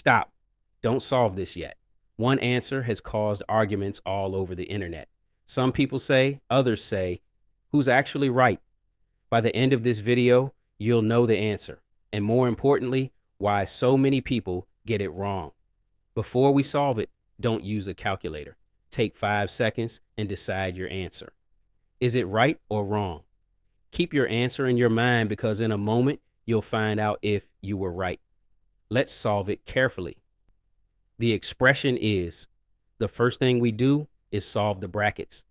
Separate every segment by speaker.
Speaker 1: Stop. Don't solve this yet. One answer has caused arguments all over the internet. Some people say, others say, who's actually right? By the end of this video, you'll know the answer, and more importantly, why so many people get it wrong. Before we solve it, don't use a calculator. Take 5 seconds and decide your answer. Is it right or wrong? Keep your answer in your mind because in a moment, you'll find out if you were right. Let's solve it carefully. The expression is, the first thing we do is solve the brackets.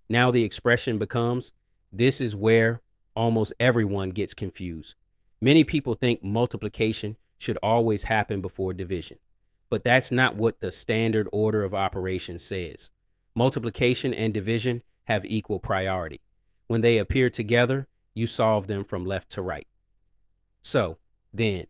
Speaker 1: Now the expression becomes, this is where almost everyone gets confused. Many people think multiplication should always happen before division, but that's not what the standard order of operations says. Multiplication and division have equal priority. When they appear together, you solve them from left to right. So, then,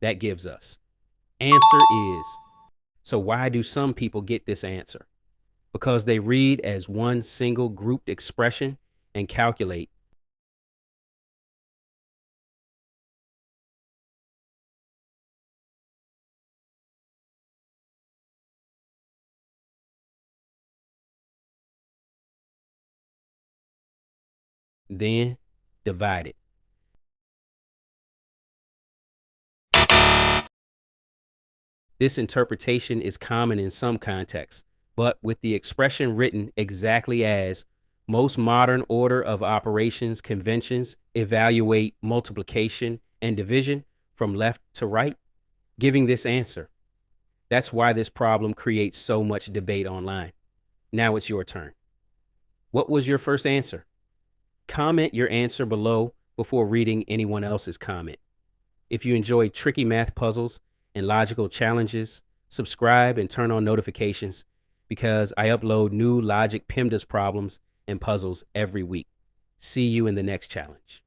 Speaker 1: that gives us. Answer is. So why do some people get this answer? Because they read as one single grouped expression and calculate. Then divide it. This interpretation is common in some contexts, but with the expression written exactly as, most modern order of operations conventions evaluate multiplication and division from left to right, giving this answer. That's why this problem creates so much debate online. Now it's your turn. What was your first answer? Comment your answer below before reading anyone else's comment. If you enjoy tricky math puzzles and logical challenges, subscribe and turn on notifications because I upload new logic PEMDAS problems and puzzles every week. See you in the next challenge.